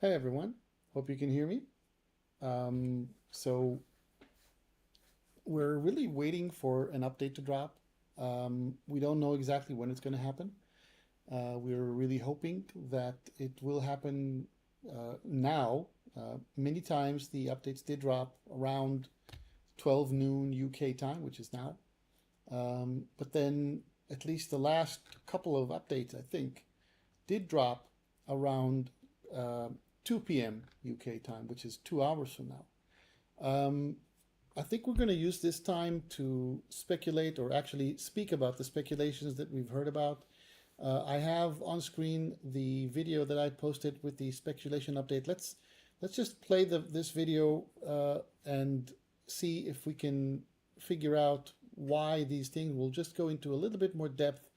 Hey everyone, hope you can hear me. So we're really waiting for an update to drop. We don't know exactly when it's going to happen. We're really hoping that it will happen now. Many times the updates did drop around 12 noon UK time, which is now. But then at least the last couple of updates, I think, did drop around uh, 2 p.m. UK time, which is 2 hours from now. Um, I think we're going to use this time to speculate or actually speak about the speculations that we've heard about. I have on screen the video that I posted with the speculation update. Let's just play this video and see if we can figure out why these things. We'll just go into a little bit more depth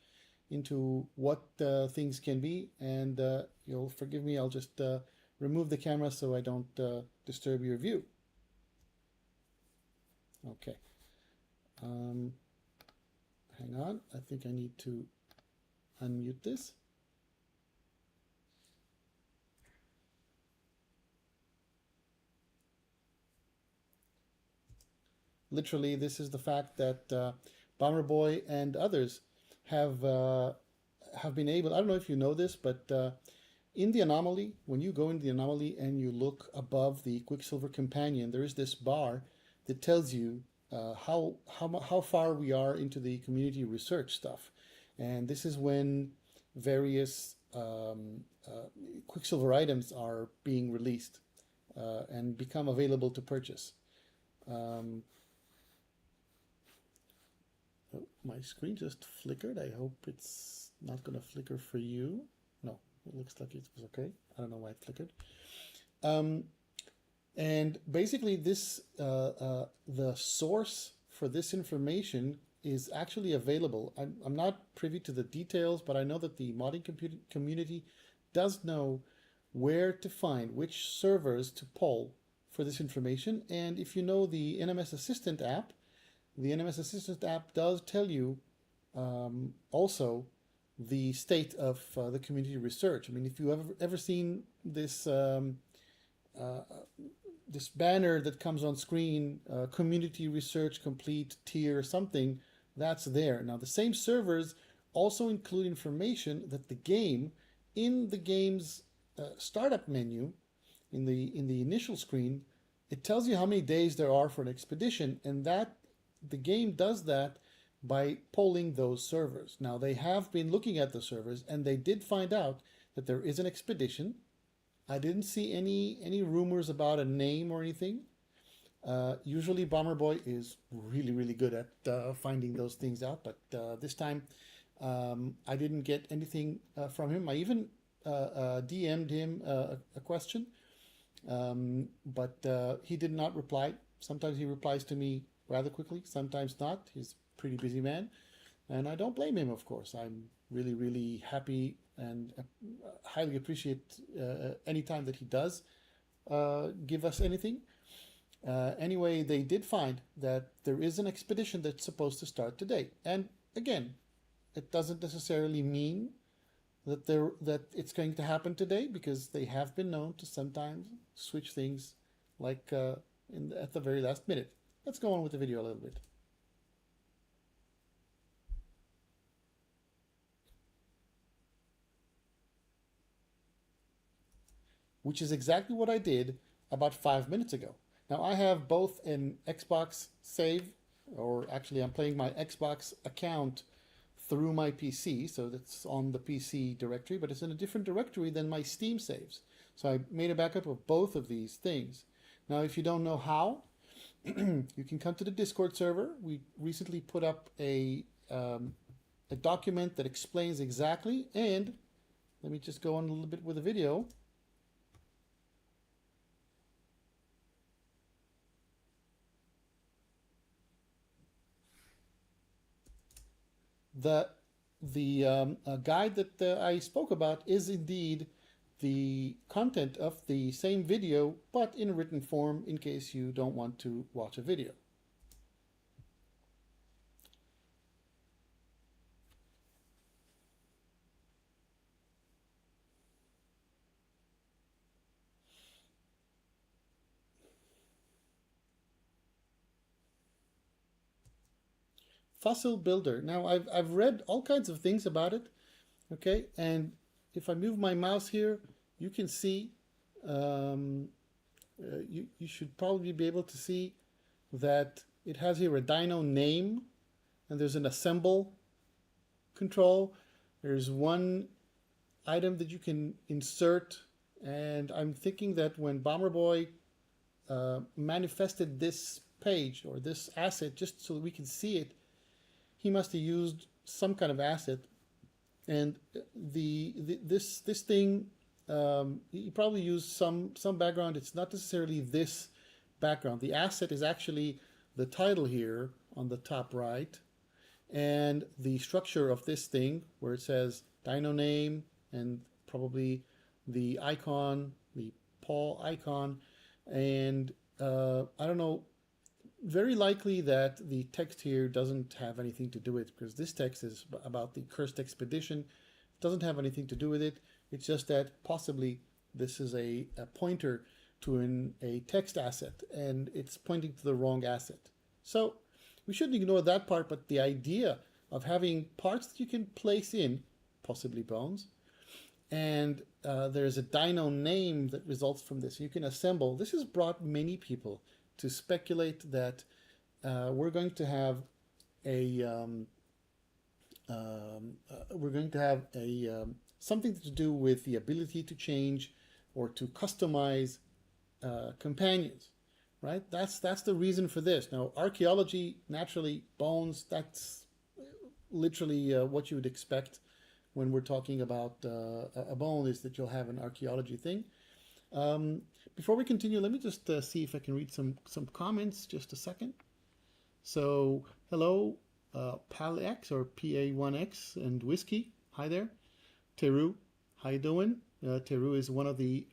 into what things can be, and you'll forgive me. I'll just remove the camera so I don't disturb your view. Okay. Um, Hang on. I think I need to unmute this. Literally, this is the fact that Bomber Boy and others have uh, have been able. I don't know if you know this, but in the anomaly, when you go into the anomaly and you look above the Quicksilver Companion, there is this bar that tells you how far we are into the community research stuff, and this is when various Quicksilver items are being released and become available to purchase. Um, oh, my screen just flickered. I hope it's not going to flicker for you. No, it looks like it was okay. I don't know why it flickered. Um, And basically, the source for this information is actually available. I'm not privy to the details, but I know that the modding community does know where to find which servers to poll for this information. And if you know the NMS Assistant app, the NMS Assistant app does tell you also the state of the community research. I mean, if you ever seen uh, this banner that comes on screen, community research complete tier something, that's there. Now the same servers also include information that the game, in the game's startup menu, in the initial screen, it tells you how many days there are for an expedition, and that the game does that by polling those servers. Now they have been looking at the servers, and they did find out that there is an expedition. I didn't see any rumors about a name or anything. Usually, Bomber Boy is really good at finding those things out, but this time I didn't get anything from him. I even DM'd him a question, but he did not reply. Sometimes he replies to me rather quickly, sometimes not. He's a pretty busy man, and I don't blame him, of course. I'm really happy and highly appreciate any time that he does give us anything. Anyway, they did find that there is an expedition that's supposed to start today. And again, it doesn't necessarily mean that it's going to happen today, because they have been known to sometimes switch things like at the very last minute. Let's go on with the video a little bit. Which is exactly what I did about 5 minutes ago. Now I have both an Xbox save, or actually I'm playing my Xbox account through my PC, so that's on the PC directory, but it's in a different directory than my Steam saves. So I made a backup of both of these things. Now if you don't know how, you can come to the Discord server. We recently put up a document that explains exactly, and let me just go on a little bit with the video. the the guide that I spoke about is indeed the content of the same video, but in written form in case you don't want to watch a video. Fossil builder. Now I've read all kinds of things about it. Okay, and if I move my mouse here, you can see. Um, you should probably be able to see that it has here a dyno name, and there's an assemble control. There's one item that you can insert, and I'm thinking that when Bomber Boy manifested this page or this asset just so that we can see it, he must have used some kind of asset, and this thing he probably used some background. It's not necessarily this background. The asset is actually the title here on the top right, and the structure of this thing where it says dyno name and probably the icon, the Paul icon, and I don't know, very likely that the text here doesn't have anything to do with it, because this text is about the cursed expedition. It doesn't have anything to do with it. It's just that possibly this is a pointer to a text asset, and it's pointing to the wrong asset. So we shouldn't ignore that part, but the idea of having parts that you can place in, possibly bones, and there's a dyno name that results from this. You can assemble. This has brought many people to speculate that we're going to have a something to do with the ability to change or to customize companions, right? That's the reason for this. Now, archaeology, naturally, bones, that's literally what you would expect when we're talking about a bone, is that you'll have an archaeology thing. Before we continue, let me just see if I can read some comments. Just a second. So, hello, PalX or PA1X and Whiskey. Hi there. Teru, how you doing? Teru is one of the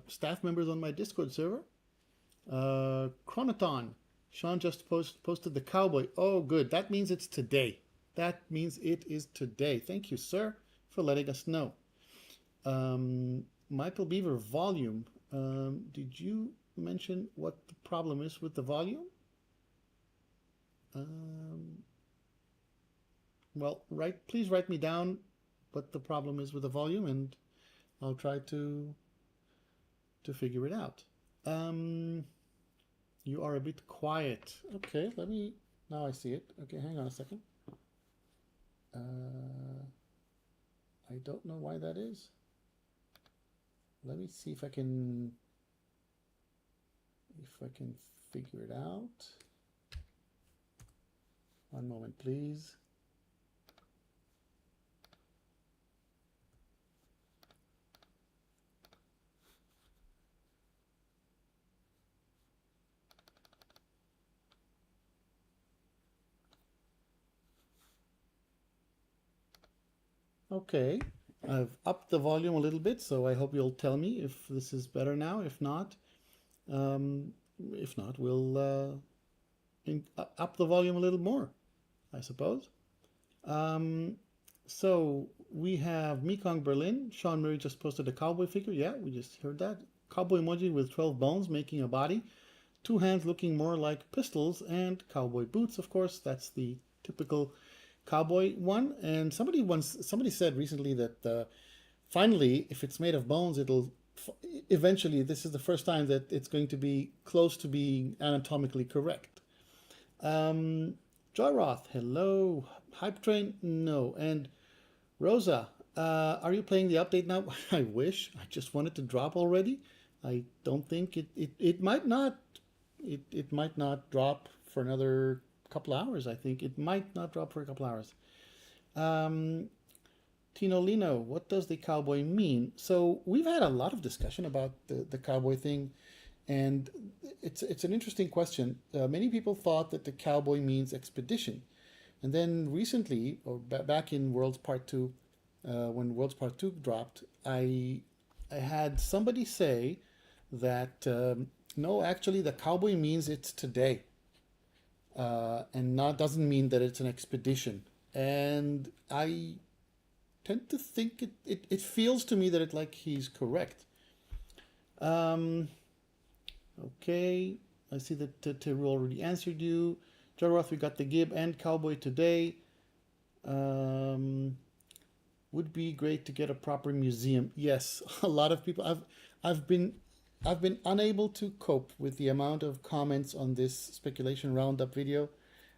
staff members on my Discord server. Chronoton, Sean just posted the cowboy. Oh, good. That means it's today. That means it is today. Thank you, sir, for letting us know. Michael Beaver, volume. Did you mention what the problem is with the volume? Well, please write me down what the problem is with the volume, and I'll try to figure it out. You are a bit quiet. Okay, now I see it. Okay, hang on a second. I don't know why that is. Let me see if I can figure it out. One moment, please. Okay, I've upped the volume a little bit, so I hope you'll tell me if this is better now. If not, we'll up the volume a little more, I suppose. So we have Mekong Berlin. Sean Murray just posted a cowboy figure. Yeah, we just heard that. Cowboy emoji with 12 bones making a body. 2 hands looking more like pistols, and cowboy boots, of course. That's the typical cowboy one. And somebody said recently that finally, if it's made of bones, it'll eventually, this is the first time that it's going to be close to being anatomically correct. Joyroth, hello. Hype Train, no. And Rosa, are you playing the update now? I wish. I just wanted to drop already. I don't think it might not. It might not drop for another couple hours. I think it might not drop for a couple hours. Tino Lino, what does the cowboy mean? So we've had a lot of discussion about the cowboy thing, and it's an interesting question. Many people thought that the cowboy means expedition, and then recently, or back in Worlds Part 2, when Worlds Part 2 dropped, I had somebody say that no, actually the cowboy means it's today, and doesn't mean that it's an expedition. And I tend to think it feels to me that he's correct. Okay, I see that Teru already answered you. John Roth, we got the Gib and Cowboy today. Would be great to get a proper museum. Yes, a lot of people. I've been unable to cope with the amount of comments on this speculation roundup video.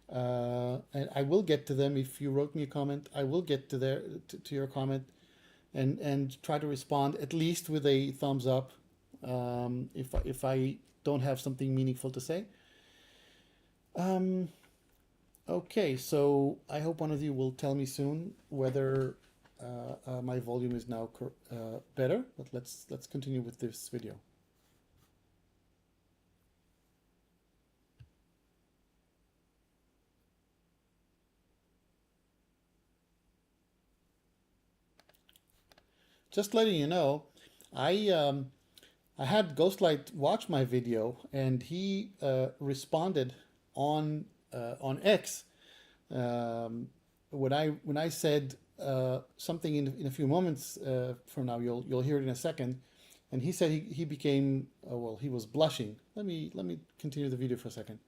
And I will get to them. If you wrote me a comment, I will get to your comment and try to respond at least with a thumbs up if I don't have something meaningful to say. Okay, so I hope one of you will tell me soon whether my volume is now better. But let's continue with this video. Just letting you know, I had Ghostlight watch my video, and he responded on X when I said something in a few moments from now. You'll hear it in a second, and he said he became well, he was blushing. Let me continue the video for a second.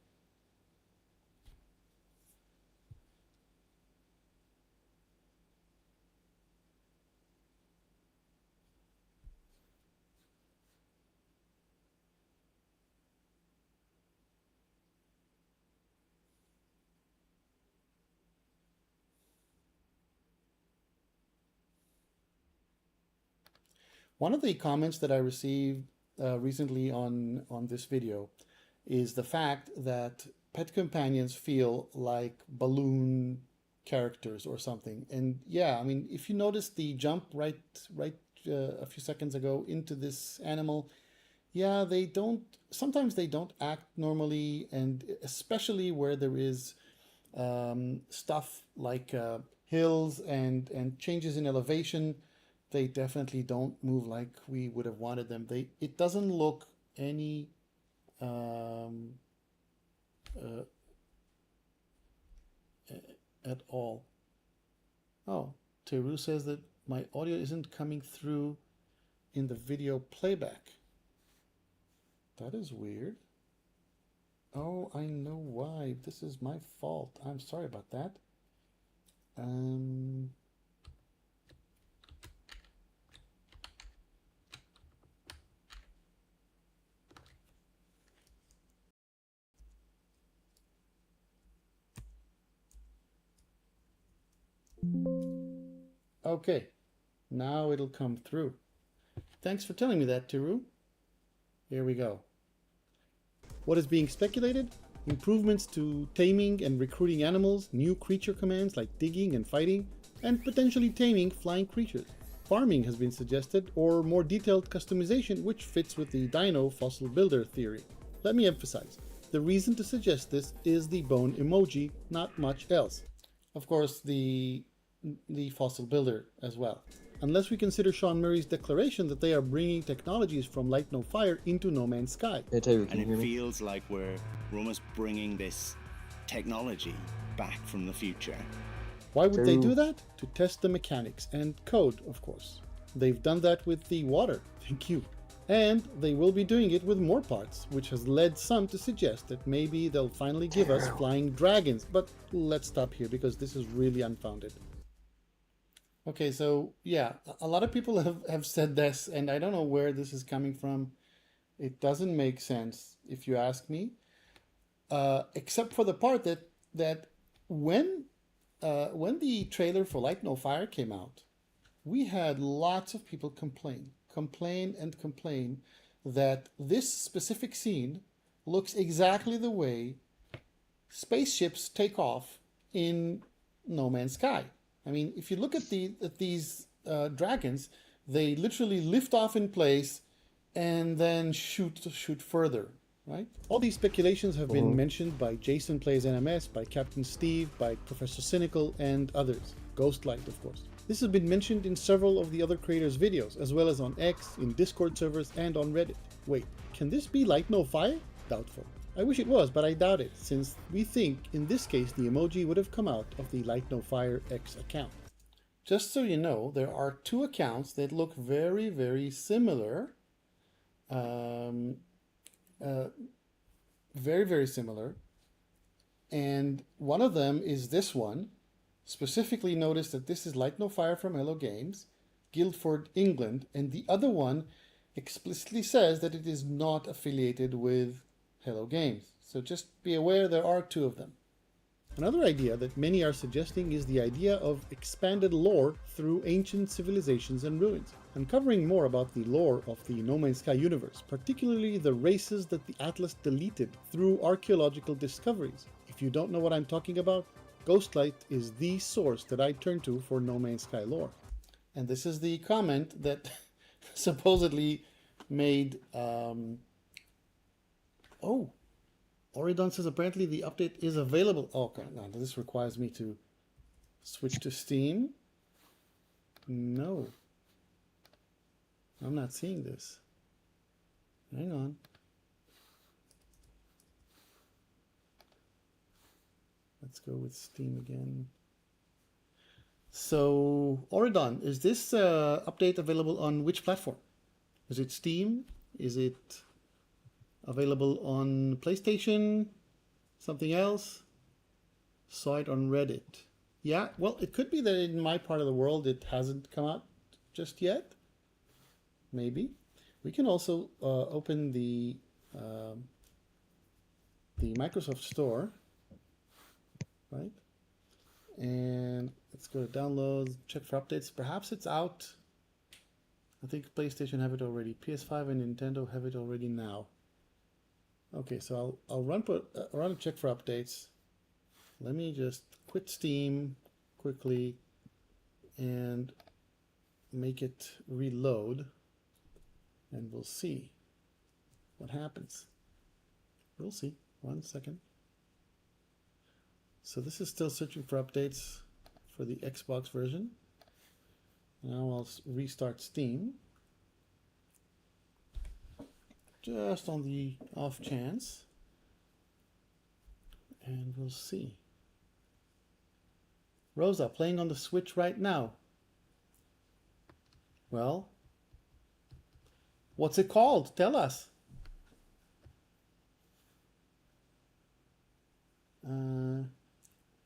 One of the comments that I received recently on this video is the fact that pet companions feel like balloon characters or something. And yeah, I mean, if you notice the jump right a few seconds ago into this animal, yeah, sometimes they don't act normally, and especially where there is stuff like hills and changes in elevation, they definitely don't move like we would have wanted them. It doesn't look any at all. Oh, Teru says that my audio isn't coming through in the video playback. That is weird. Oh, I know why. This is my fault. I'm sorry about that. Okay, now it'll come through. Thanks for telling me that, Teru. Here we go. What is being speculated? Improvements to taming and recruiting animals, new creature commands like digging and fighting, and potentially taming flying creatures. Farming has been suggested, or more detailed customization which fits with the dino fossil builder theory. Let me emphasize, the reason to suggest this is the bone emoji, not much else. Of course, the fossil builder as well. Unless we consider Sean Murray's declaration that they are bringing technologies from Light No Fire into No Man's Sky. Hey, Taylor, and it feels like we're almost bringing this technology back from the future. Why would they do that? To test the mechanics and code, of course. They've done that with the water, thank you. And they will be doing it with more parts, which has led some to suggest that maybe they'll finally give us flying dragons. But let's stop here because this is really unfounded. Okay, so yeah, a lot of people have said this, and I don't know where this is coming from. It doesn't make sense, if you ask me, except for the part that when the trailer for Light No Fire came out, we had lots of people complain that this specific scene looks exactly the way spaceships take off in No Man's Sky. I mean, if you look at these dragons, they literally lift off in place and then shoot further, right? All these speculations have been mentioned by Jason Plays NMS, by Captain Steve, by Professor Cynical, and others. Ghostlight, of course. This has been mentioned in several of the other creators' videos, as well as on X, in Discord servers, and on Reddit. Wait, can this be Light No Fire? Doubtful. I wish it was, but I doubt it, since we think, in this case, the emoji would have come out of the Light No Fire X account. Just so you know, there are two accounts that look very, very similar. Very, very similar. And one of them is this one. Specifically notice that this is Light No Fire from Hello Games, Guildford, England, and the other one explicitly says that it is not affiliated with Hello Games. So just be aware there are two of them. Another idea that many are suggesting is the idea of expanded lore through ancient civilizations and ruins, uncovering more about the lore of the No Man's Sky universe, particularly the races that the Atlas deleted through archaeological discoveries. If you don't know what I'm talking about, Ghostlight is the source that I turn to for No Man's Sky lore. And this is the comment that supposedly made... Oh, Oridon says apparently the update is available. Oh, okay, now this requires me to switch to Steam. No. I'm not seeing this. Hang on. Let's go with Steam again. So, Oridon, is this update available on which platform? Is it Steam? Is it available on PlayStation? Something else? Saw it on Reddit. Yeah, well, it could be that in my part of the world it hasn't come out just yet. Maybe. We can also open the Microsoft Store, right? And let's go to downloads, check for updates. Perhaps it's out. I think PlayStation have it already. PS5 and Nintendo have it already now. Okay, so I'll run a check for updates. Let me just quit Steam quickly and make it reload, and we'll see what happens. We'll see. 1 second. So this is still searching for updates for the Xbox version. Now I'll restart Steam, just on the off chance, and we'll see. Rosa, playing on the Switch right now. Well, what's it called? Tell us.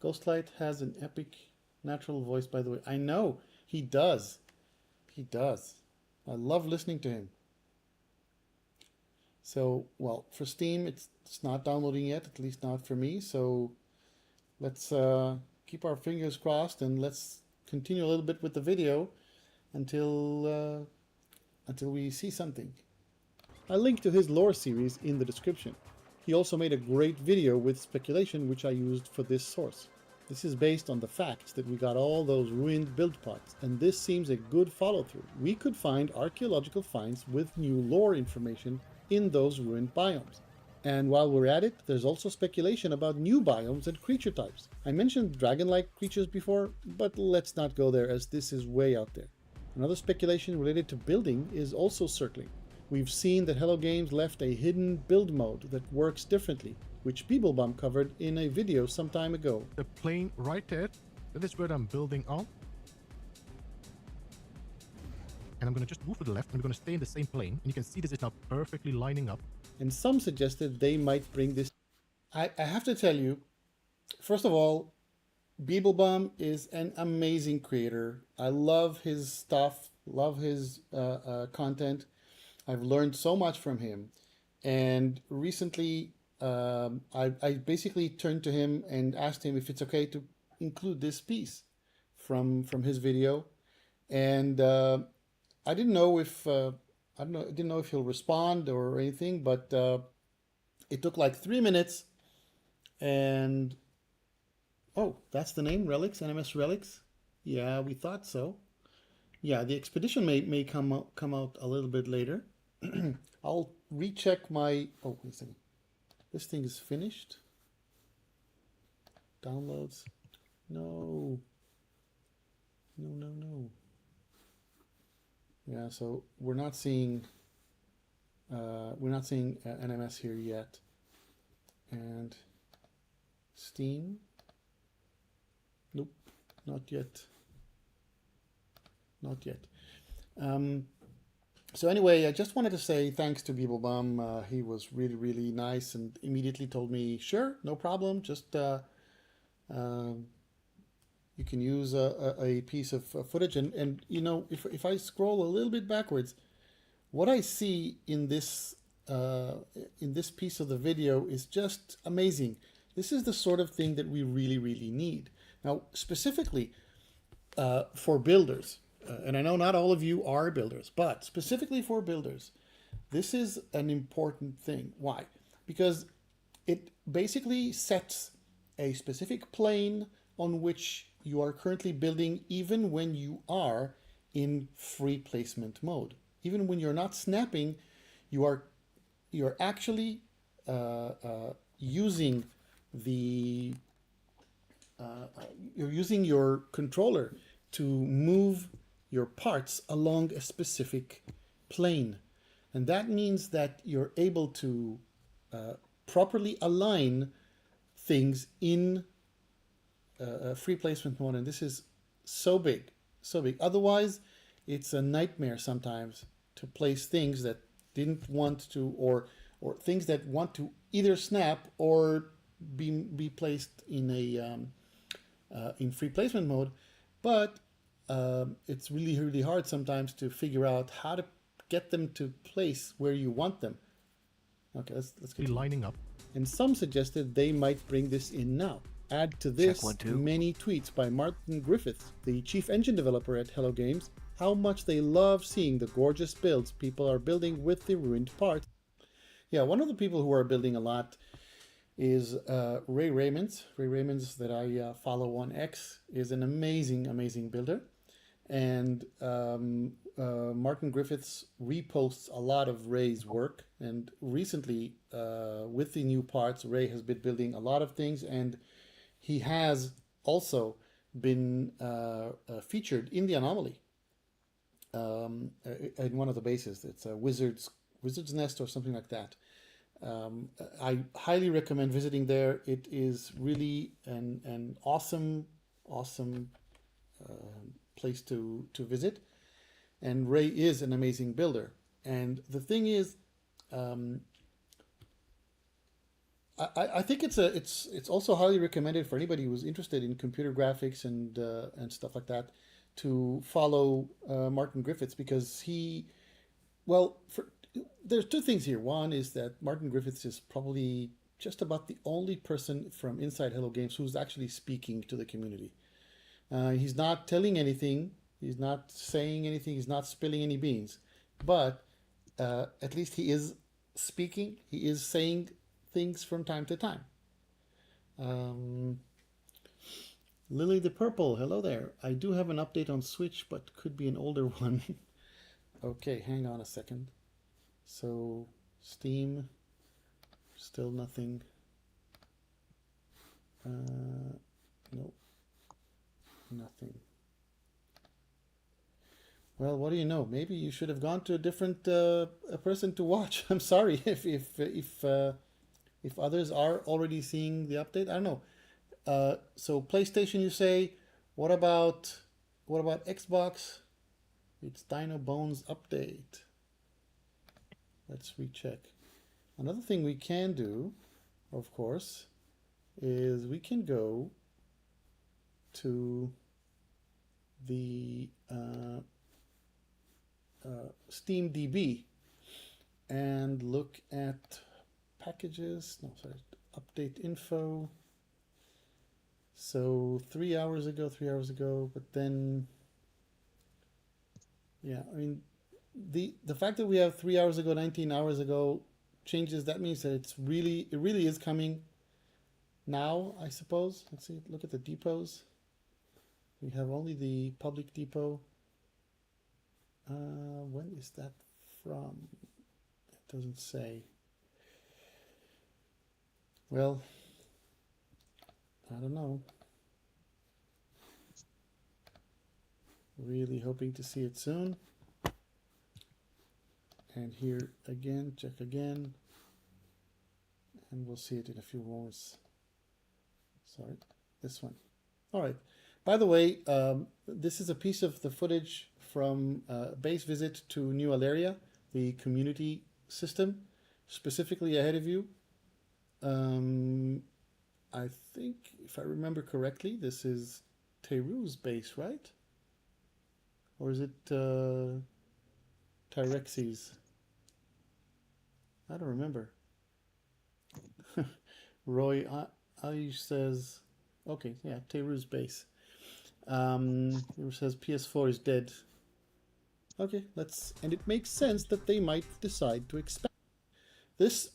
Ghostlight has an epic natural voice, by the way. I know, he does. He does. I love listening to him. So, well, for Steam, it's not downloading yet, at least not for me. So let's keep our fingers crossed and let's continue a little bit with the video until we see something. I link to his lore series in the description. He also made a great video with speculation which I used for this source. This is based on the facts that we got all those ruined build pods, and this seems a good follow-through. We could find archaeological finds with new lore information in those ruined biomes. And while we're at it, there's also speculation about new biomes and creature types. I mentioned dragon-like creatures before, but let's not go there as this is way out there. Another speculation related to building is also circling. We've seen that Hello Games left a hidden build mode that works differently, which Beeblebum covered in a video some time ago. The plane right there, that is where I'm building on. And I'm going to just move to the left, and we're going to stay in the same plane. And you can see this is now perfectly lining up. And some suggested they might bring this. I have to tell you, first of all, Beeblebum is an amazing creator. I love his stuff, love his content. I've learned so much from him. And recently, I basically turned to him and asked him if it's okay to include this piece from his video. And I didn't know if I didn't know if he'll respond or anything, but it took like 3 minutes, and oh, that's the name, Relics, NMS Relics. Yeah, we thought so. Yeah, the expedition may come out a little bit later. I'll recheck my. Oh, wait a second. This thing is finished. Downloads. No. No. Yeah, so we're not seeing NMS here yet. And Steam. Nope, not yet. Not yet. So anyway, I just wanted to say thanks to Beeblebum. He was really, really nice and immediately told me, sure, no problem. Just uh, you can use a piece of footage. And you know, if I scroll a little bit backwards, what I see uh, in this piece of the video is just amazing. This is the sort of thing that we really, really need. Now, specifically for builders, and I know not all of you are builders, but specifically for builders, this is an important thing. Why? Because it basically sets a specific plane on which you are currently building, even when you are in free placement mode. Even when you're not snapping, you're actually using the you're using your controller to move your parts along a specific plane. And that means that you're able to properly align things in free placement mode. And this is so big, so big. Otherwise, it's a nightmare sometimes to place things that didn't want to, or things that want to either snap or be placed in a in free placement mode. But it's really, really hard sometimes to figure out how to get them to place where you want them. Okay, let's continue. Lining up. And some suggested they might bring this in now. Add to this Check 1, 2. many tweets by Martin Griffiths, the chief engine developer at Hello Games, how much they love seeing the gorgeous builds people are building with the ruined parts. Yeah, one of the people who are building a lot is Ray Raymonds. Ray Raymonds, that I follow on X, is an amazing, amazing builder. And Martin Griffiths reposts a lot of Ray's work. And recently, with the new parts, Ray has been building a lot of things. And he has also been featured in the Anomaly in one of the bases. It's a Wizard's Nest or something like that. I highly recommend visiting there. It is really an awesome place to visit. And Ray is an amazing builder. And the thing is, I think it's also highly recommended for anybody who's interested in computer graphics and stuff like that to follow Martin Griffiths, because there's two things here. One is that Martin Griffiths is probably just about the only person from inside Hello Games who's actually speaking to the community. He's not telling anything, he's not saying anything, he's not spilling any beans, but at least he is speaking, he is saying things from time to time. Lily the Purple, hello there. I do have an update on Switch, but could be an older one. Okay, hang on a second. So, Steam, still nothing. Nope, nothing. Well, what do you know? Maybe you should have gone to a different person to watch. I'm sorry if others are already seeing the update. I don't know. So PlayStation, you say. What about Xbox? It's Dino Bones update. Let's recheck. Another thing we can do, of course, is we can go to the SteamDB and look at packages. No, sorry, update info. So 3 hours ago, but then, yeah, I mean, the fact that we have 3 hours ago, 19 hours ago changes. That means that it really is coming now, I suppose. Let's see, look at the depots. We have only the public depot. When is that from? It doesn't say. Well, I don't know. Really hoping to see it soon. And here again, check again. And we'll see it in a few moments. Sorry, this one. All right. By the way, this is a piece of the footage from base visit to New Aleria, the community system, specifically ahead of you. I think, if I remember correctly, this is Teru's base, right? Or is it Tyrexi's? I don't remember. Roy Ayush says, okay, yeah, Teru's base. He says PS4 is dead. Okay, and it makes sense that they might decide to expand. This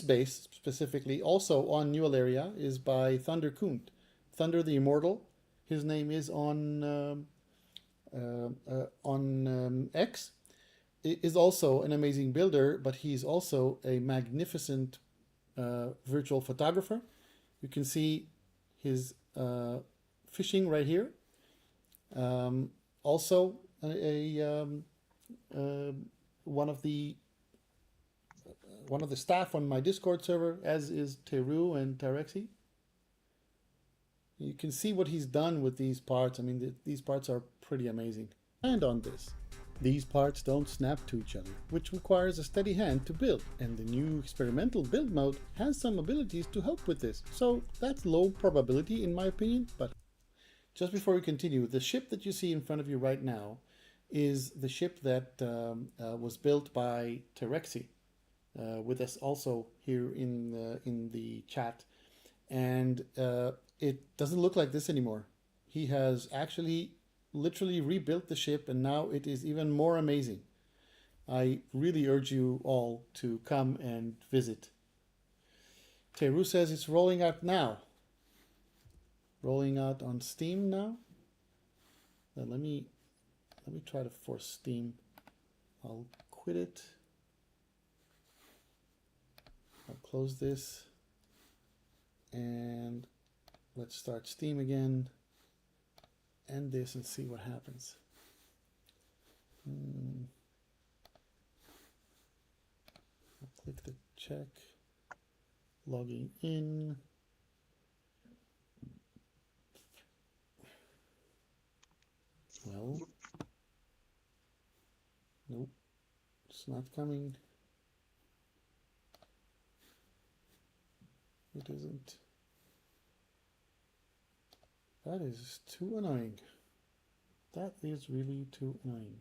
base specifically, also on New Aleria, is by Thunder Kunt. Thunder the Immortal. His name is on X. Is also an amazing builder, but he's also a magnificent virtual photographer. You can see his fishing right here. Also, one of the staff on my Discord server, as is Teru and Tarexi. You can see what he's done with these parts. I mean, these parts are pretty amazing. And on this, these parts don't snap to each other, which requires a steady hand to build, and the new experimental build mode has some abilities to help with this. So that's low probability in my opinion, but just before we continue, the ship that you see in front of you right now is the ship that was built by Terexi, with us also here in the chat, and it doesn't look like this anymore. He has actually literally rebuilt the ship, and now it is even more amazing. I really urge you all to come and visit. Teru says it's rolling out now. Rolling out on Steam now. Let me try to force Steam. I'll quit it. I'll close this. And let's start Steam again. End this and see what happens. I'll click the check. Logging in. Well, nope, it's not coming. It isn't. That is too annoying. That is really too annoying.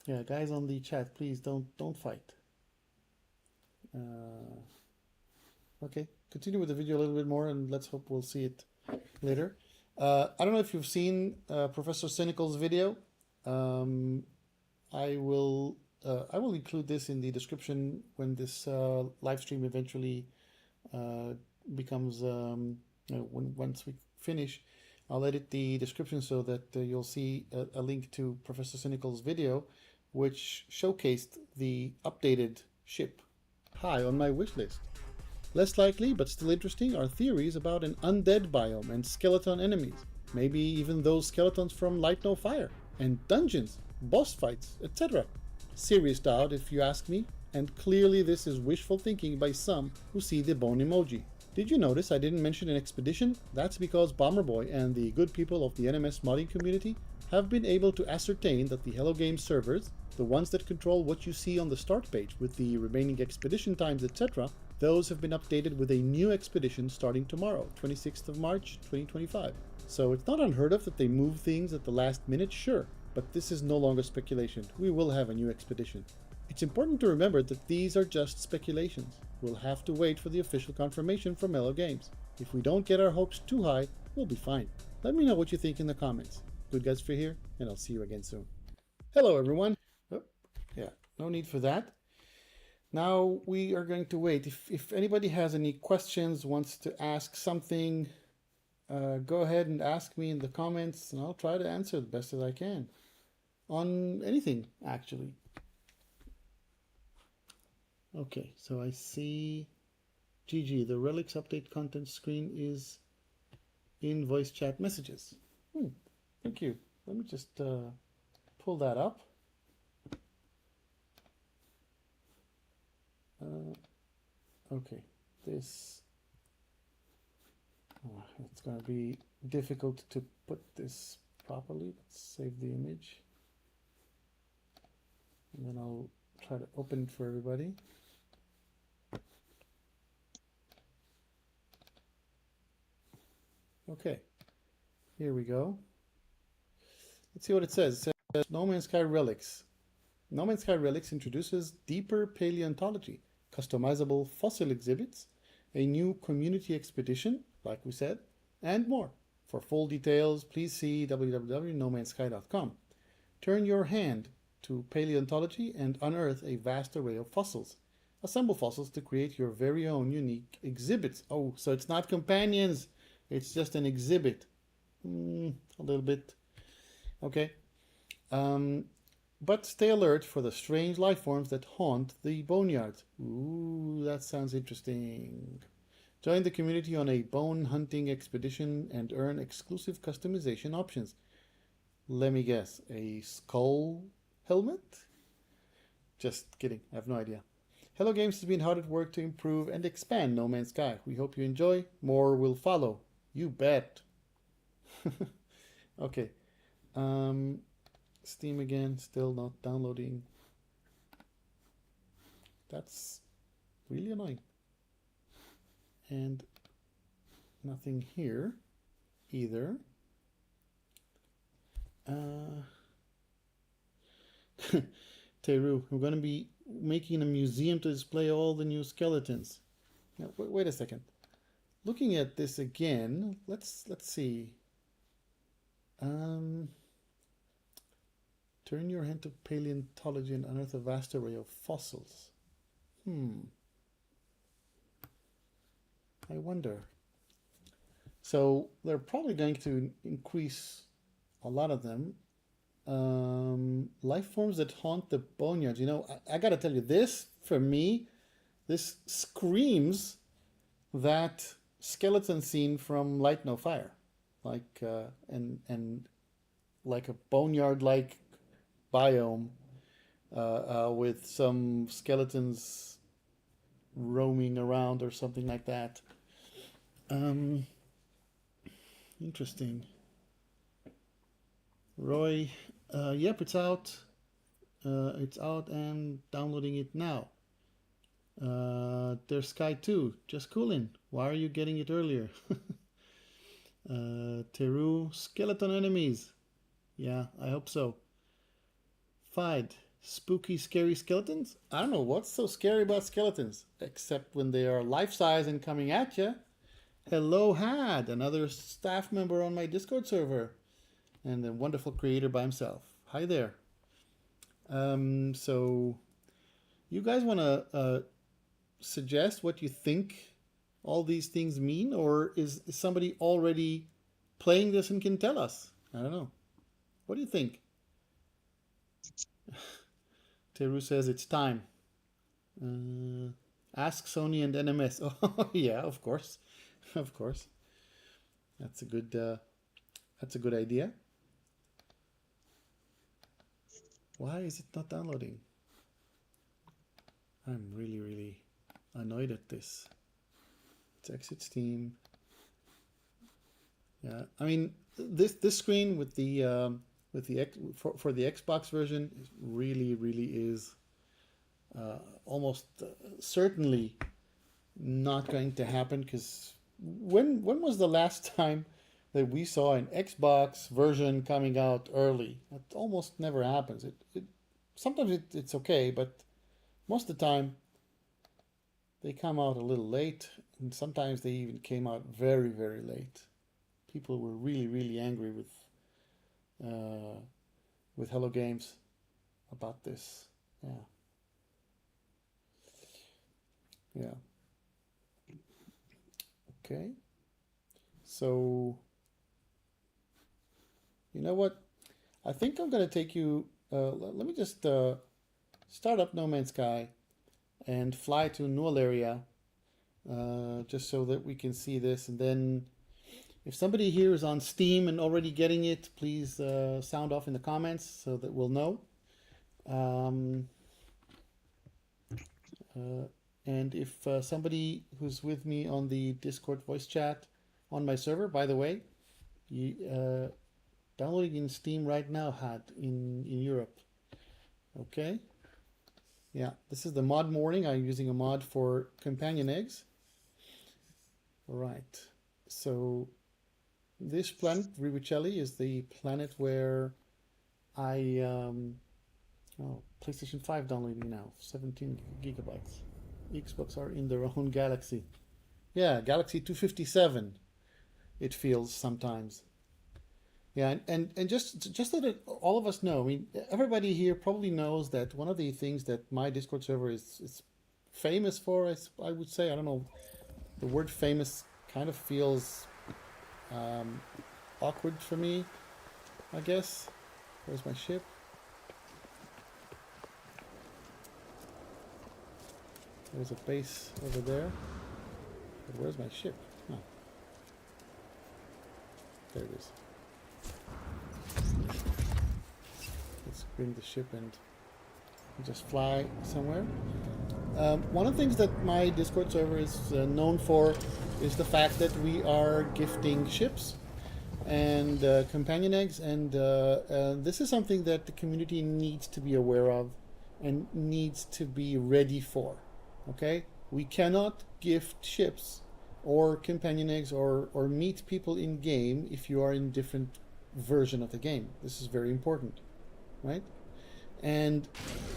Yeah, guys on the chat, please don't fight. Okay, continue with the video a little bit more, and let's hope we'll see it later. I don't know if you've seen Professor Cynical's video. I will include this in the description when this live stream eventually becomes once we finish. I'll edit the description so that you'll see a link to Professor Cynical's video, which showcased the updated ship. High on my wish list. Less likely, but still interesting, are theories about an undead biome and skeleton enemies. Maybe even those skeletons from Light No Fire. And dungeons, boss fights, etc. Serious doubt if you ask me, and clearly this is wishful thinking by some who see the bone emoji. Did you notice I didn't mention an expedition? That's because Bomberboy and the good people of the NMS modding community have been able to ascertain that the Hello Games servers, the ones that control what you see on the start page with the remaining expedition times, etc., those have been updated with a new expedition starting tomorrow, 26th of March, 2025. So it's not unheard of that they move things at the last minute, sure, but this is no longer speculation. We will have a new expedition. It's important to remember that these are just speculations. We'll have to wait for the official confirmation from Hello Games. If we don't get our hopes too high, we'll be fine. Let me know what you think in the comments. GoodGuysFree here, and I'll see you again soon. Hello everyone. Oh, yeah, no need for that. Now we are going to wait. If anybody has any questions, wants to ask something, go ahead and ask me in the comments, and I'll try to answer the best as I can on anything, actually. Okay, so I see GG, the Relics update content screen is in voice chat messages. Thank you. Let me just pull that up. Okay, this It's going to be difficult to put this properly. Let's save the image. And then I'll try to open it for everybody. Okay, here we go. Let's see what it says. It says No Man's Sky Relics. No Man's Sky Relics introduces deeper paleontology, customizable fossil exhibits, a new community expedition, like we said, and more. For full details, please see www.nomansky.com. Turn your hand to paleontology and unearth a vast array of fossils. Assemble fossils to create your very own unique exhibits. Oh, so it's not companions, it's just an exhibit. A little bit. Okay. But stay alert for the strange life forms that haunt the boneyards. Ooh, that sounds interesting. Join the community on a bone hunting expedition and earn exclusive customization options. Let me guess, a skull helmet? Just kidding, I have no idea. Hello Games has been hard at work to improve and expand No Man's Sky. We hope you enjoy. More will follow. You bet. Okay. Steam again, still not downloading. That's really annoying. And nothing here either. Teru, we're going to be making a museum to display all the new skeletons. Now, wait a second. Looking at this again, let's see. Turn your hand to paleontology and unearth a vast array of fossils. I wonder. So they're probably going to increase a lot of them. Life forms that haunt the boneyards. You know, I gotta tell you, this, for me, this screams that skeleton scene from Light No Fire. Like, and like a boneyard-like biome with some skeletons roaming around or something like that. Interesting. Roy, yep, it's out. It's out and downloading it now. There's Sky 2, just cooling. Why are you getting it earlier? Teru, skeleton enemies. Yeah, I hope so. Fide, spooky, scary skeletons? I don't know what's so scary about skeletons, except when they are life-size and coming at you. Hello, Had, another staff member on my Discord server, and a wonderful creator by himself. Hi there. So, you guys want to suggest what you think all these things mean, or is somebody already playing this and can tell us? I don't know. What do you think? Teru says it's time. Ask Sony and NMS. Oh yeah, of course, of course. That's a good idea. Why is it not downloading? I'm really annoyed at this. Let's exit Steam. Yeah, I mean this screen with the for the Xbox version really is almost certainly not going to happen, because when was the last time that we saw an Xbox version coming out early? It almost never happens. Sometimes it's okay, but most of the time they come out a little late, and sometimes they even came out very late. People were really angry with Hello Games about this. Yeah. Okay. So, you know what? I think I'm going to take you, let me just start up No Man's Sky and fly to Nualeria, just so that we can see this. And then if somebody here is on Steam and already getting it, please sound off in the comments so that we'll know. And if somebody who's with me on the Discord voice chat on my server. By the way, downloading in Steam right now, had in Europe. Okay. Yeah, this is the mod morning. I'm using a mod for companion eggs. All right. So this planet, Rivicelli, is the planet where I PlayStation 5 downloading now, 17 gigabytes. Xbox are in their own galaxy. Yeah, Galaxy 257. It feels sometimes. Yeah, and just so that all of us know, I mean, everybody here probably knows that one of the things that my Discord server is famous for, I would say, I don't know, the word famous kind of feels awkward for me, I guess. Where's my ship? There's a base over there. But where's my ship? Oh. There it is. Let's bring the ship and just fly somewhere. One of the things that my Discord server is known for is the fact that we are gifting ships and companion eggs, and this is something that the community needs to be aware of and needs to be ready for. Okay? We cannot gift ships or companion eggs or meet people in game if you are in different version of the game. This is very important, right? And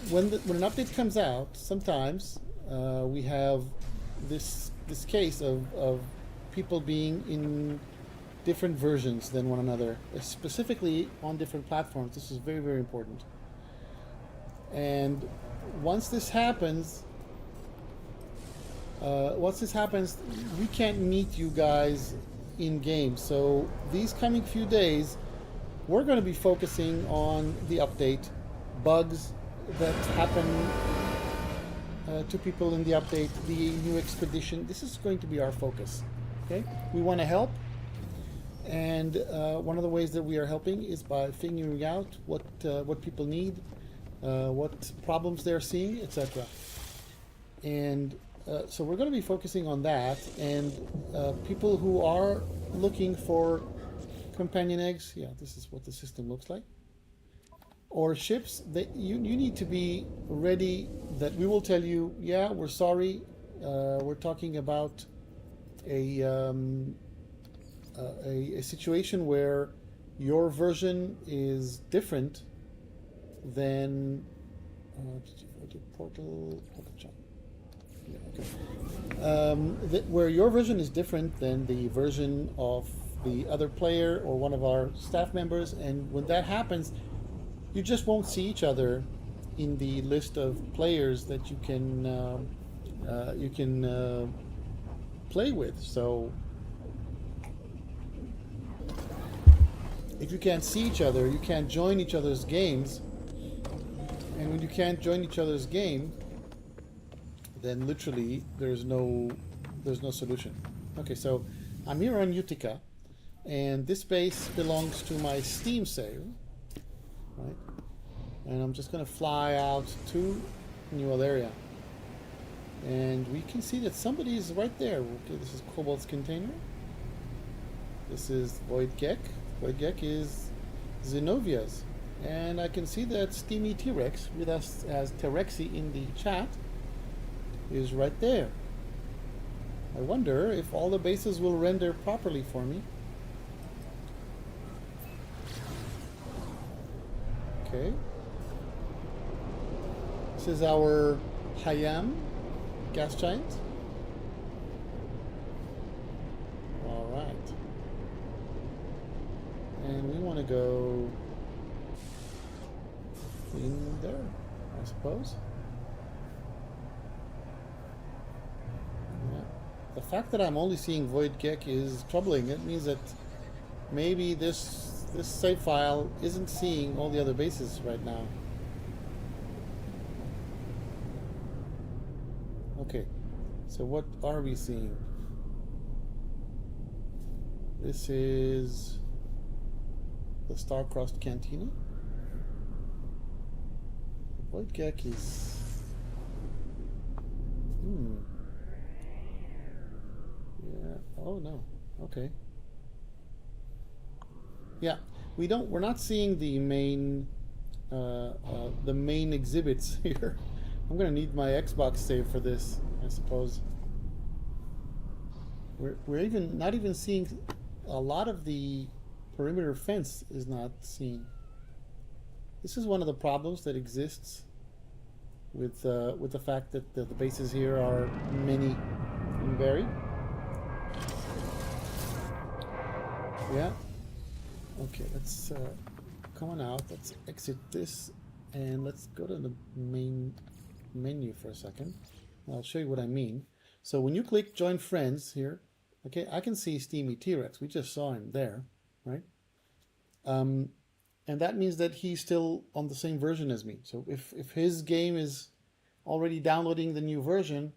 when an update comes out, sometimes we have this case of people being in different versions than one another, specifically on different platforms. This is very, very important. And once this happens, we can't meet you guys in game. So these coming few days, we're going to be focusing on the update, bugs that happen to people in the update, the new expedition. This is going to be our focus. Okay, we want to help, and one of the ways that we are helping is by figuring out what people need, what problems they're seeing, etc. And so we're going to be focusing on that, and people who are looking for companion eggs, yeah, this is what the system looks like, or ships, that you need to be ready that we will tell you, yeah, we're sorry, we're talking about a situation where your version is different than portal chat. Yeah, okay. Where your version is different than the version of the other player or one of our staff members, and when that happens, you just won't see each other in the list of players that you can play with. So if you can't see each other, you can't join each other's games, and when you can't join each other's game, then literally there's no solution. Okay, so I'm here on Utica, and this base belongs to my Steam save, right? And I'm just going to fly out to New Area, and we can see that somebody is right there. Okay, this is Cobalt's container. This is Void Gek. Void Gek is Zenovia's, and I can see that Steamy T-Rex, with us as Terexi in the chat, is right there. I wonder if all the bases will render properly for me. Okay. This is our Hayam gas giant. All right. And we want to go in there, I suppose. Yeah. The fact that I'm only seeing Void Gek is troubling. It means that maybe this save file isn't seeing all the other bases right now. Okay, so what are we seeing? This is the Star-Crossed Cantina. Void Gek is... Yeah, oh no. Okay. Yeah, we're not seeing the main exhibits here. I'm gonna need my Xbox save for this, I suppose. We're even not even seeing a lot of the perimeter fence is not seen. This is one of the problems that exists with the fact that the bases here are many and varied. Yeah. Okay, let's come on out. Let's exit this and let's go to the main menu for a second. I'll show you what I mean. So when you click Join Friends here, okay, I can see Steamy T-Rex. We just saw him there, right? And that means that he's still on the same version as me. So if his game is already downloading the new version,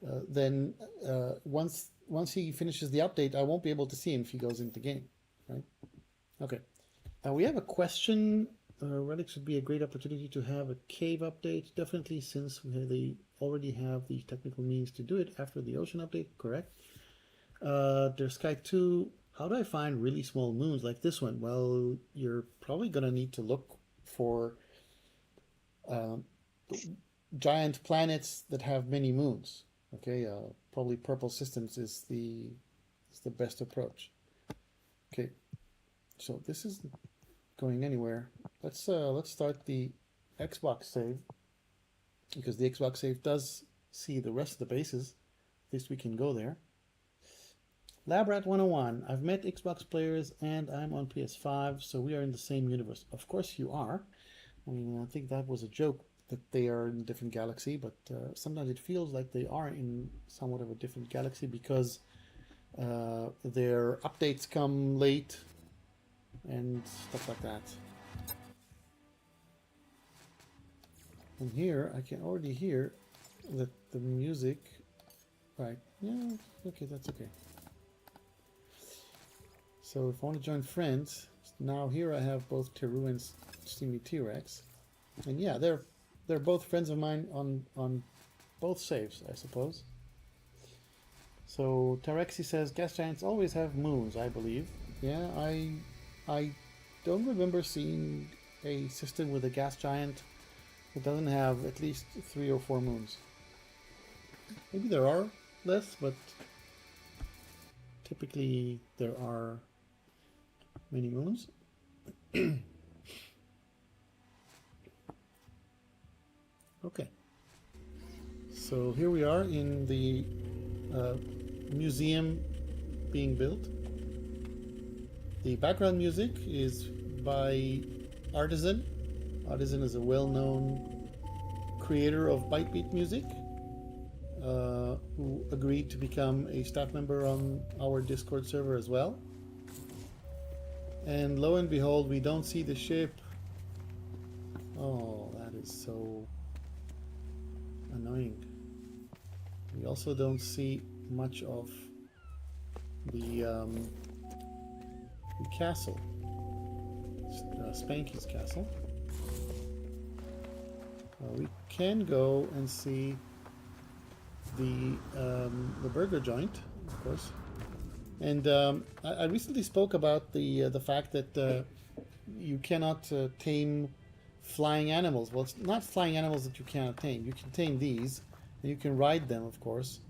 then once he finishes the update, I won't be able to see him if he goes into the game, right? Okay. We have a question. Relics would be a great opportunity to have a cave update, definitely, since they already have the technical means to do it after the ocean update, correct? There's Sky 2. How do I find really small moons like this one? Well, you're probably going to need to look for giant planets that have many moons. Okay, probably purple systems is the best approach. Okay, so this isn't going anywhere. Let's start the Xbox save, because the Xbox save does see the rest of the bases. At least we can go there. Labrat 101. I've met Xbox players and I'm on PS5, so we are in the same universe. Of course you are. I mean, I think that was a joke that they are in a different galaxy, but sometimes it feels like they are in somewhat of a different galaxy because their updates come late and stuff like that. And here I can already hear that the music, right? Yeah, okay, that's okay. So if I want to join friends, now here I have both Teru and Steamy T-Rex, and yeah, they're both friends of mine on both saves, I suppose. So Tarexi says gas giants always have moons, I believe. Yeah, I don't remember seeing a system with a gas giant that doesn't have at least 3 or 4 moons. Maybe there are less, but typically there are many moons. Okay, so here we are in the museum being built. The background music is by Artisan. Artisan is a well-known creator of bytebeat music, who agreed to become a staff member on our Discord server as well. And lo and behold, we don't see the ship. Oh, that is so annoying. We also don't see much of the castle, Spanky's castle. We can go and see the burger joint, of course. And I recently spoke about the fact that you cannot tame flying animals. Well, it's not flying animals that you cannot tame. You can tame these, and you can ride them, of course.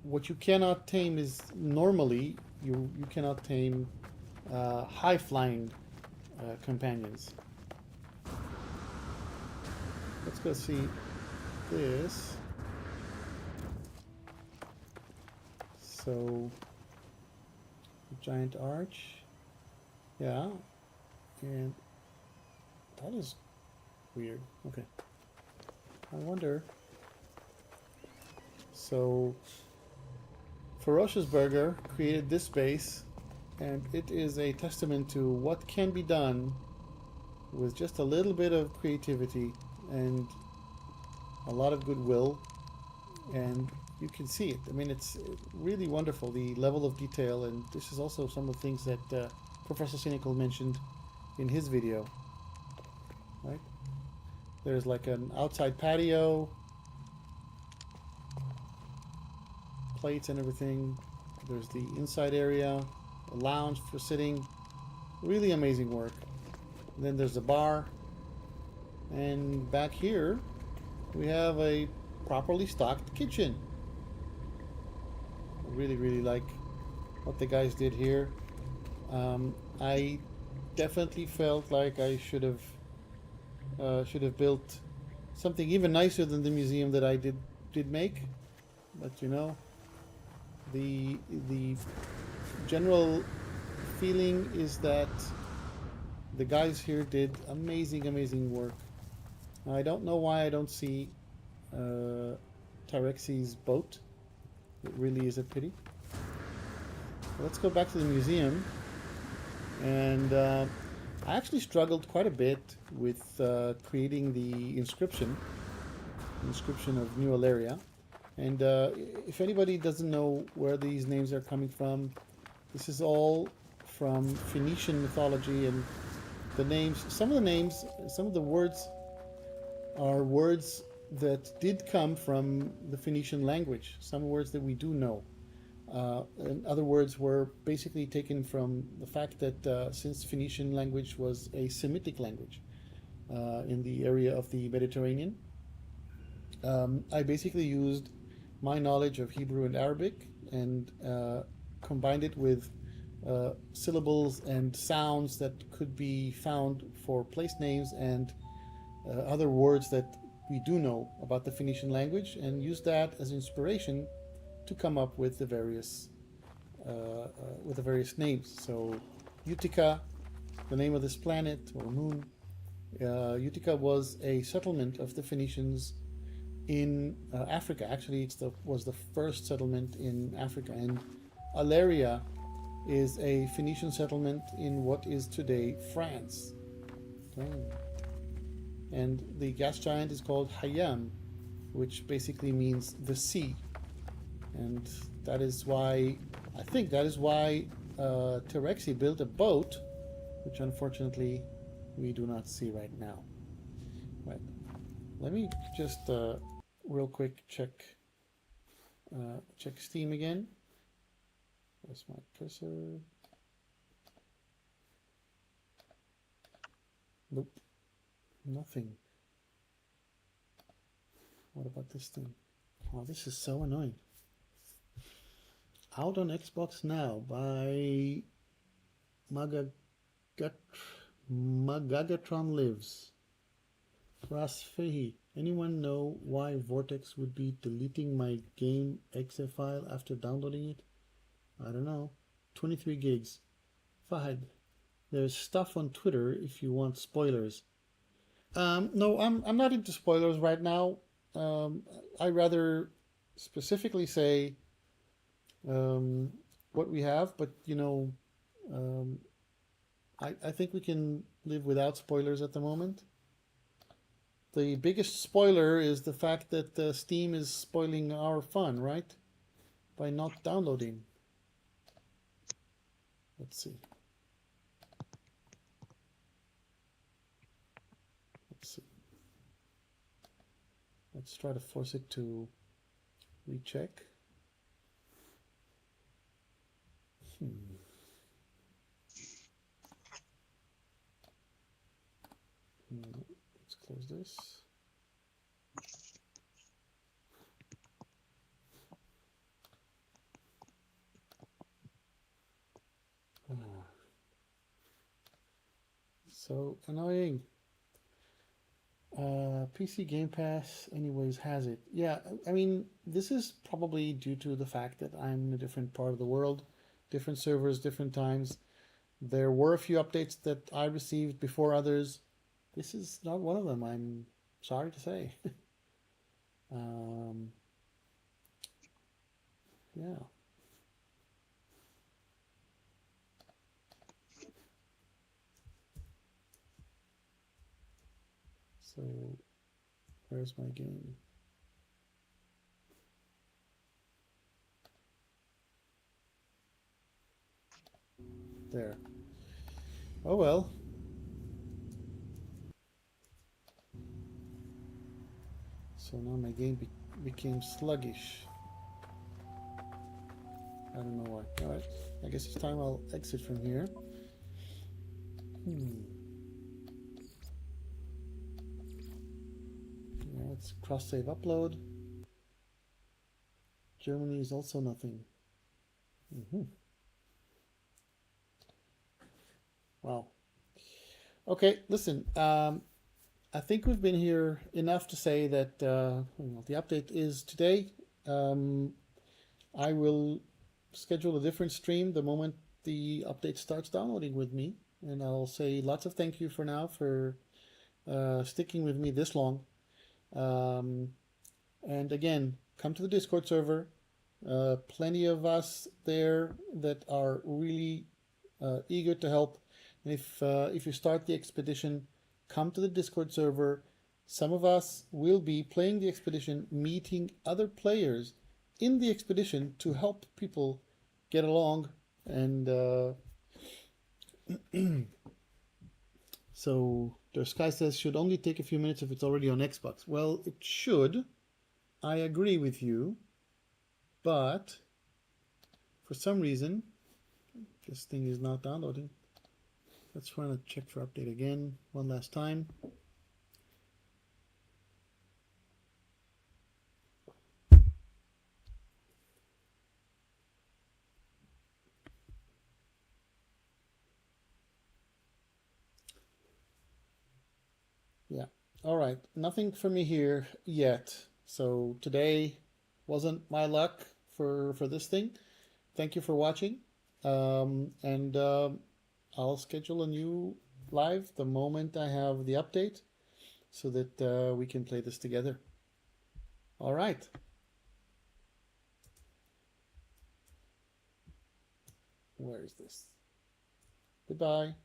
What you cannot tame is normally you cannot tame high flying companions. Let's go see this. So, giant arch, yeah, and that is weird. Okay, I wonder. So, Ferocious Burger created this base, and it is a testament to what can be done with just a little bit of creativity and a lot of goodwill, and you can see it. I mean, it's really wonderful, the level of detail, and this is also some of the things that Professor Cynical mentioned in his video, right? There's like an outside patio. plates and everything. There's the inside area, a lounge for sitting. Really amazing work. And then there's a bar. And back here, we have a properly stocked kitchen. I really like what the guys did here. I definitely felt like I should have built something even nicer than the museum that I did make. But you know, the general feeling is that the guys here did amazing work. I don't know why I don't see Tyrexi's boat. It really is a pity. Let's go back to the museum. And I actually struggled quite a bit with creating the inscription of New Aleria. And if anybody doesn't know where these names are coming from, this is all from Phoenician mythology, and the names, some of the words are words that did come from the Phoenician language, some words that we do know. And other words were basically taken from the fact that since Phoenician language was a Semitic language in the area of the Mediterranean, I basically used my knowledge of Hebrew and Arabic and combined it with syllables and sounds that could be found for place names and other words that we do know about the Phoenician language, and used that as inspiration to come up with the various names. So Utica, the name of this planet or moon, Utica was a settlement of the Phoenicians in Africa. Actually, was the first settlement in Africa, and Aleria is a Phoenician settlement in what is today France. Okay. And the gas giant is called Hayam, which basically means the sea. And that is why, I think that is why Terexi built a boat, which unfortunately we do not see right now. Right. Let me just real quick check Steam again. Where's my cursor? Nope. Nothing. What about this thing? Oh, this is so annoying. Out on Xbox Now by Magagatron Lives. Rasfehi. Anyone know why Vortex would be deleting my game exe file after downloading it? I don't know. 23 gigs. Fahad. There's stuff on Twitter if you want spoilers. No, I'm not into spoilers right now. I rather specifically say what we have, but you know, I think we can live without spoilers at the moment. The biggest spoiler is the fact that Steam is spoiling our fun, right? By not downloading. Let's see. Let's try to force it to recheck. Let's close this. So annoying. PC Game Pass anyways has it. Yeah, I mean, this is probably due to the fact that I'm in a different part of the world, different servers, different times. There were a few updates that I received before others. This is not one of them, I'm sorry to say. Yeah. So, where's my game? There. Oh well. So now my game became sluggish. don't know why. All right, I guess it's time I'll exit from here. Yeah, it's cross-save upload. Germany is also nothing. Wow. Okay, listen. I think we've been here enough to say that the update is today. I will schedule a different stream the moment the update starts downloading with me, and I'll say lots of thank you for now for sticking with me this long. And again, come to the Discord server. Plenty of us there that are really eager to help. And if you start the expedition, come to the Discord server. Some of us will be playing the expedition, meeting other players in the expedition to help people get along. And so Der Sky says should only take a few minutes if it's already on Xbox. Well, it should. I agree with you. But for some reason, this thing is not downloading. Let's run a check for update again one last time. Yeah, all right, nothing for me here yet. So today wasn't my luck for this thing. Thank you for watching, and I'll schedule a new live the moment I have the update so that we can play this together. All right. Where is this? Goodbye.